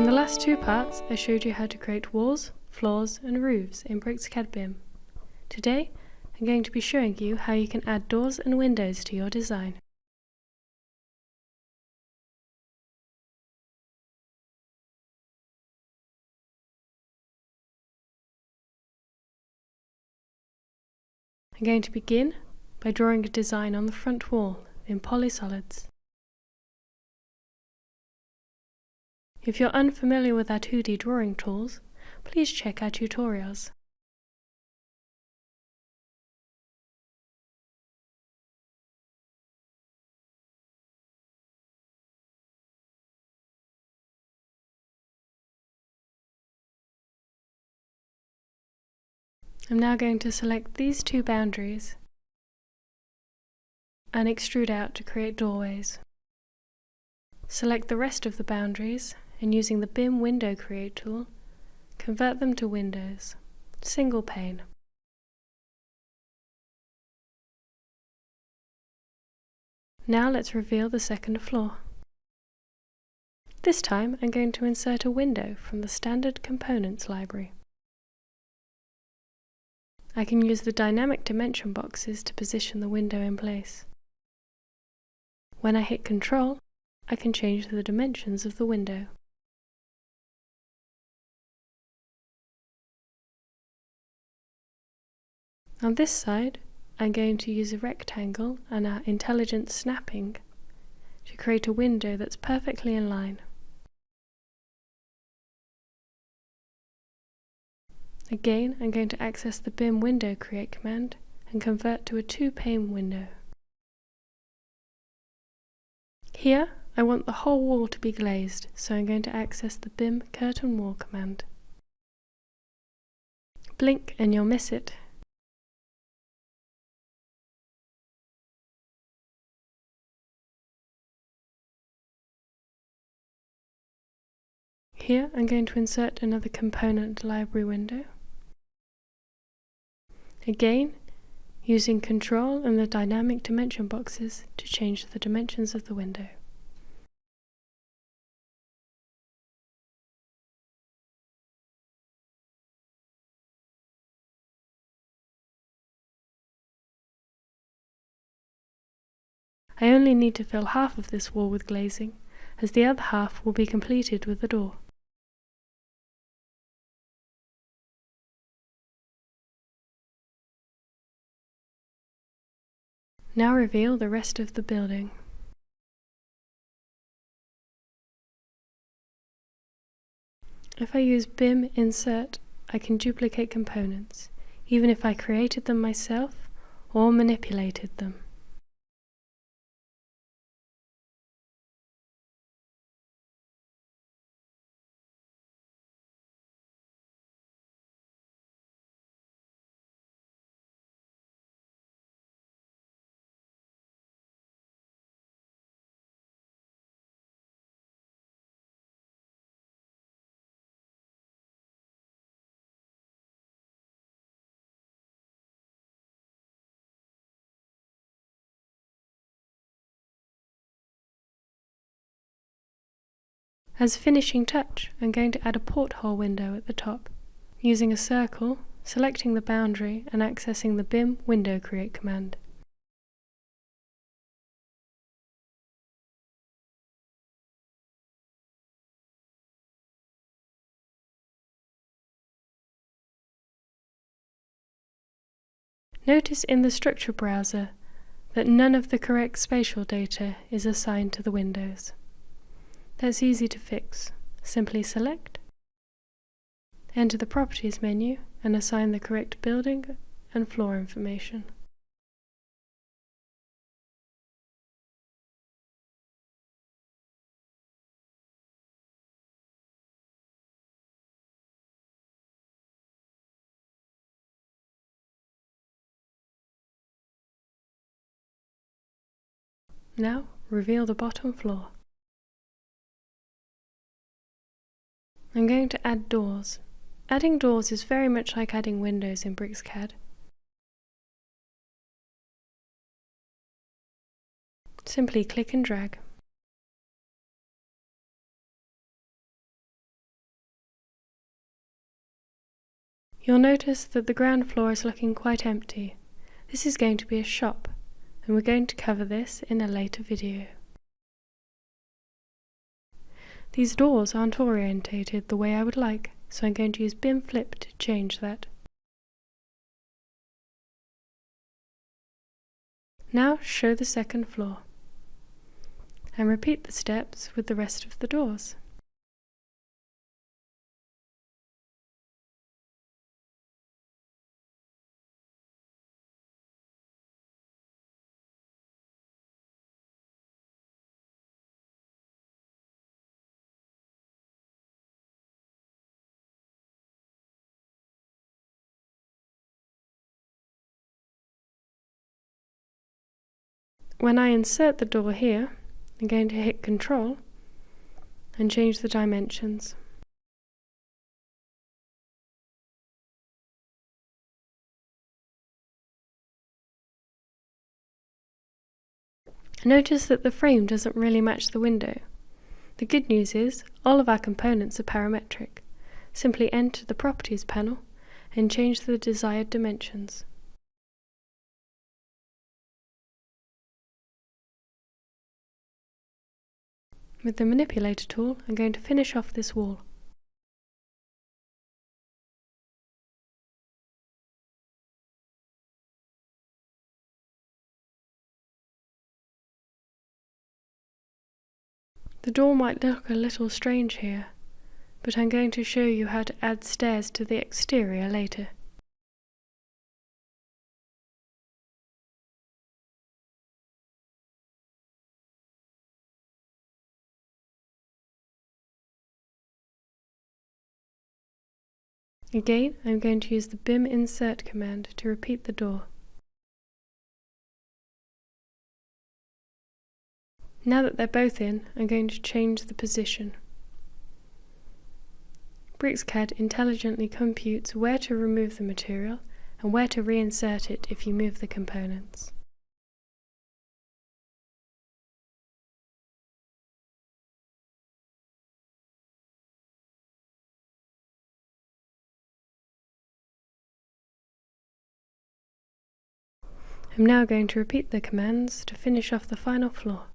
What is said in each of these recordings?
In the last two parts, I showed you how to create walls, floors and roofs in BricsCAD BIM. Today, I'm going to be showing you how you can add doors and windows to your design. I'm going to begin by drawing a design on the front wall in polysolids. If you're unfamiliar with our 2D drawing tools, please check our tutorials. I'm now going to select these two boundaries and extrude out to create doorways. Select the rest of the boundaries and using the BIM Window Create tool, convert them to windows, single pane. Now let's reveal the second floor. This time I'm going to insert a window from the Standard Components library. I can use the dynamic dimension boxes to position the window in place. When I hit Ctrl, I can change the dimensions of the window. On this side, I'm going to use a rectangle and our intelligent snapping to create a window that's perfectly in line. Again, I'm going to access the BIM Window Create command and convert to a two-pane window. Here, I want the whole wall to be glazed, so I'm going to access the BIM Curtain Wall command. Blink and you'll miss it. Here, I'm going to insert another component library window. Again, using Ctrl and the dynamic dimension boxes to change the dimensions of the window. I only need to fill half of this wall with glazing, as the other half will be completed with the door. Now reveal the rest of the building. If I use BIM Insert, I can duplicate components, even if I created them myself or manipulated them. As a finishing touch, I'm going to add a porthole window at the top. Using a circle, selecting the boundary and accessing the BIM Window Create command. Notice in the structure browser that none of the correct spatial data is assigned to the windows. That's easy to fix. Simply select, enter the Properties menu and assign the correct building and floor information. Now, reveal the bottom floor. I'm going to add doors. Adding doors is very much like adding windows in BricsCAD. Simply click and drag. You'll notice that the ground floor is looking quite empty. This is going to be a shop, and we're going to cover this in a later video. These doors aren't orientated the way I would like, so I'm going to use BIM Flip to change that. Now show the second floor, and repeat the steps with the rest of the doors. When I insert the door here, I'm going to hit Ctrl and change the dimensions. Notice that the frame doesn't really match the window. The good news is all of our components are parametric. Simply enter the Properties panel and change the desired dimensions. With the manipulator tool, I'm going to finish off this wall. The door might look a little strange here, but I'm going to show you how to add stairs to the exterior later. Again, I'm going to use the BIM Insert command to repeat the door. Now that they're both in, I'm going to change the position. BricsCAD intelligently computes where to remove the material and where to reinsert it if you move the components. I'm now going to repeat the commands to finish off the final floor.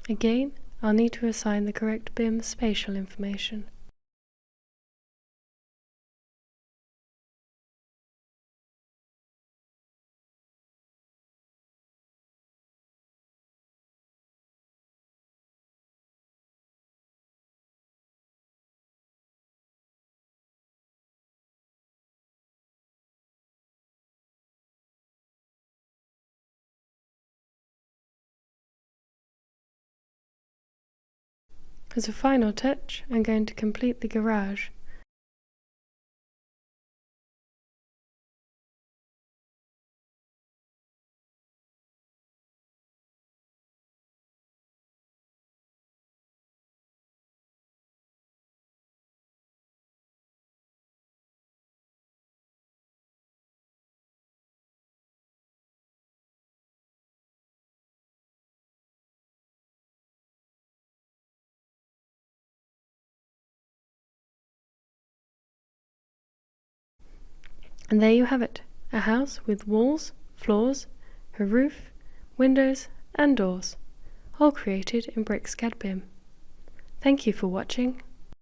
Again, I'll need to assign the correct BIM spatial information. As a final touch, I'm going to complete the garage. And there you have it, a house with walls, floors, a roof, windows and doors, all created in BricsCAD BIM. Thank you for watching.